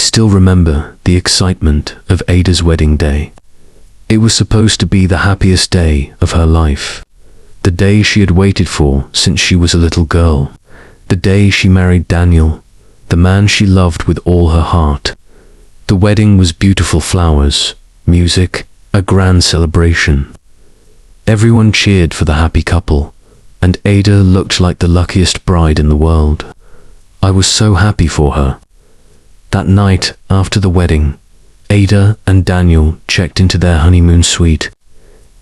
still remember the excitement of Ada's wedding day. It was supposed to be the happiest day of her life. The day she had waited for since she was a little girl. The day she married Daniel, the man she loved with all her heart. The wedding was beautiful flowers, music, a grand celebration. Everyone cheered for the happy couple, and Ada looked like the luckiest bride in the world. I was so happy for her. That night after the wedding, Ada and Daniel checked into their honeymoon suite.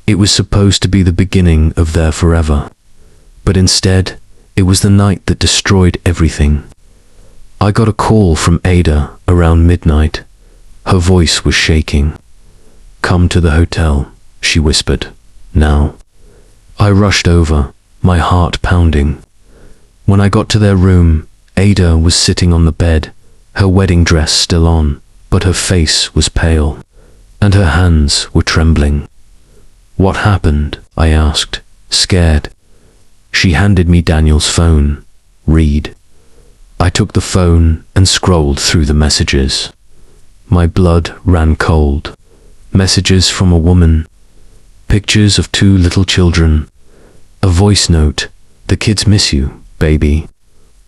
It was supposed to be the beginning of their forever. But instead, it was the night that destroyed everything. I got a call from Ada around midnight. Her voice was shaking. "Come to the hotel," she whispered. "Now." I rushed over, my heart pounding. When I got to their room, Ada was sitting on the bed, her wedding dress still on, but her face was pale, and her hands were trembling. "What happened?" I asked, scared. She handed me Daniel's phone. "Read." I took the phone and scrolled through the messages. My blood ran cold. Messages from a woman. Pictures of 2 little children. A voice note. "The kids miss you, baby.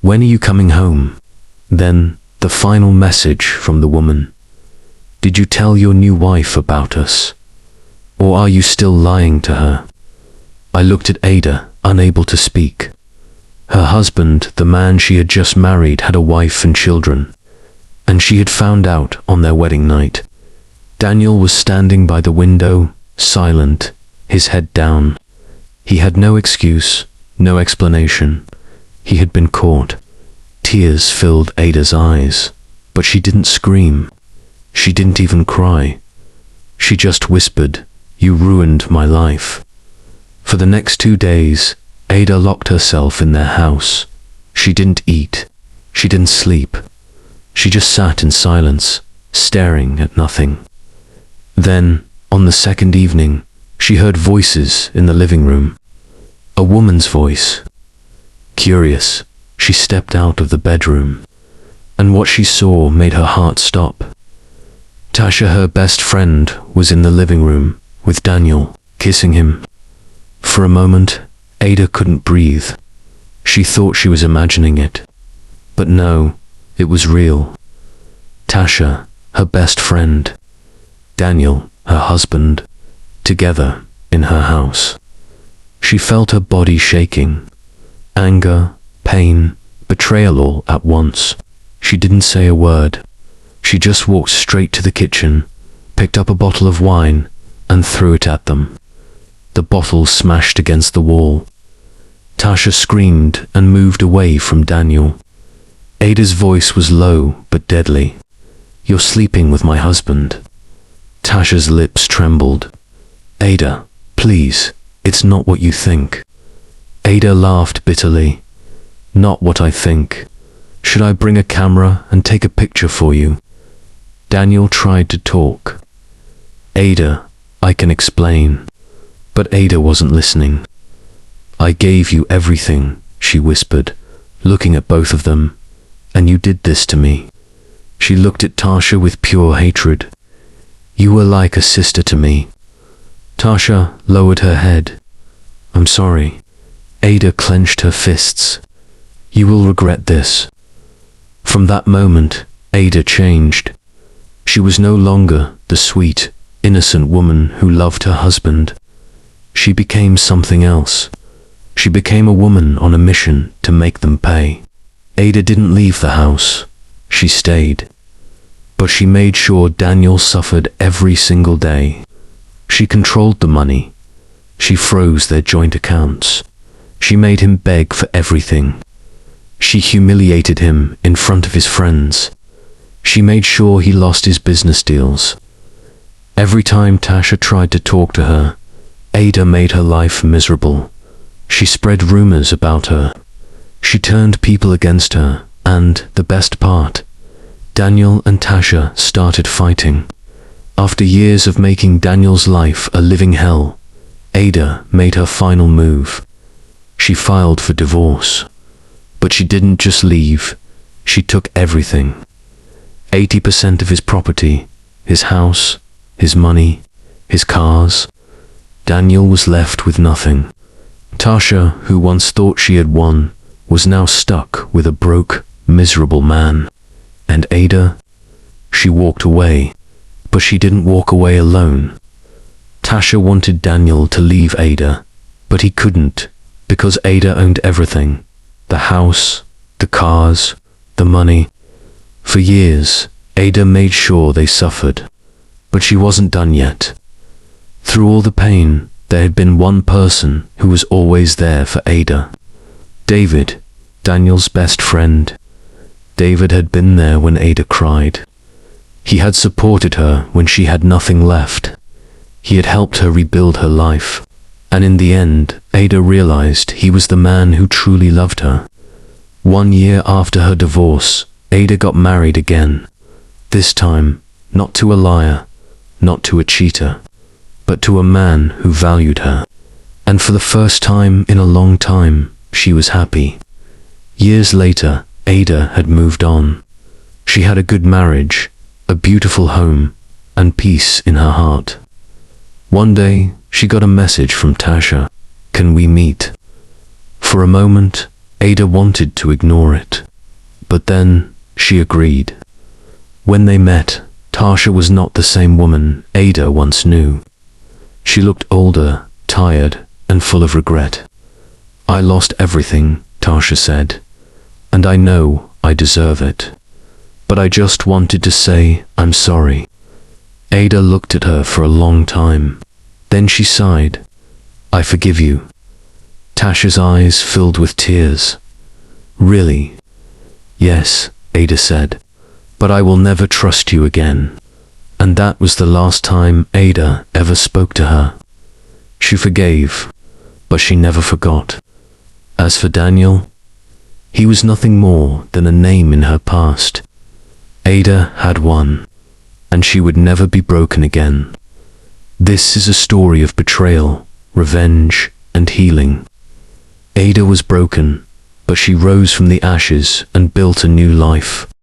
When are you coming home?" Then the final message from the woman. "Did you tell your new wife about us? Or are you still lying to her?" I looked at Ada, unable to speak. Her husband, the man she had just married, had a wife and children, and she had found out on their wedding night. Daniel was standing by the window, silent, his head down. He had no excuse, no explanation. He had been caught. Tears filled Ada's eyes, but she didn't scream. She didn't even cry. She just whispered, "You ruined my life." For the next 2 days, Ada locked herself in their house. She didn't eat. She didn't sleep. She just sat in silence, staring at nothing. Then, on the second evening, she heard voices in the living room. A woman's voice. Curious, she stepped out of the bedroom, and what she saw made her heart stop. Tasha, her best friend, was in the living room with Daniel, kissing him. For a moment, Ada couldn't breathe. She thought she was imagining it. But no, it was real. Tasha, her best friend, Daniel, her husband, together in her house. She felt her body shaking. Anger, pain, betrayal all at once. She didn't say a word. She just walked straight to the kitchen, picked up a bottle of wine, and threw it at them. The bottle smashed against the wall. Tasha screamed and moved away from Daniel. Ada's voice was low but deadly. "You're sleeping with my husband." Tasha's lips trembled. "Ada, please, it's not what you think." Ada laughed bitterly. "Not what I think. Should I bring a camera and take a picture for you?" Daniel tried to talk. "Ada, I can explain." But Ada wasn't listening. "I gave you everything," she whispered, looking at both of them. "And you did this to me." She looked at Tasha with pure hatred. "You were like a sister to me." Tasha lowered her head. "I'm sorry." Ada clenched her fists. "You will regret this." From that moment, Ada changed. She was no longer the sweet, innocent woman who loved her husband. She became something else. She became a woman on a mission to make them pay. Ada didn't leave the house. She stayed. But she made sure Daniel suffered every single day. She controlled the money. She froze their joint accounts. She made him beg for everything. She humiliated him in front of his friends. She made sure he lost his business deals. Every time Tasha tried to talk to her, Ada made her life miserable. She spread rumors about her. She turned people against her, and, the best part, Daniel and Tasha started fighting. After years of making Daniel's life a living hell, Ada made her final move. She filed for divorce. But she didn't just leave, she took everything. 80% of his property, his house, his money, his cars. Daniel was left with nothing. Tasha, who once thought she had won, was now stuck with a broke, miserable man. And Ada? She walked away, but she didn't walk away alone. Tasha wanted Daniel to leave Ada, but he couldn't, because Ada owned everything. The house, the cars, the money. For years, Ada made sure they suffered. But she wasn't done yet. Through all the pain, there had been one person who was always there for Ada. David, Daniel's best friend. David had been there when Ada cried. He had supported her when she had nothing left. He had helped her rebuild her life. And in the end, Ada realized he was the man who truly loved her. 1 year after her divorce, Ada got married again. This time, not to a liar, not to a cheater, but to a man who valued her. And for the first time in a long time, she was happy. Years later, Ada had moved on. She had a good marriage, a beautiful home, and peace in her heart. One day, she got a message from Tasha. "Can we meet?" For a moment, Ada wanted to ignore it. But then, she agreed. When they met, Tasha was not the same woman Ada once knew. She looked older, tired, and full of regret. "I lost everything," Tasha said, "and I know I deserve it. But I just wanted to say I'm sorry." Ada looked at her for a long time. Then she sighed. "I forgive you." Tasha's eyes filled with tears. "Really?" "Yes," Ada said, "but I will never trust you again." And that was the last time Ada ever spoke to her. She forgave, but she never forgot. As for Daniel, he was nothing more than a name in her past. Ada had won, and she would never be broken again. This is a story of betrayal, revenge, and healing. Ada was broken, but she rose from the ashes and built a new life.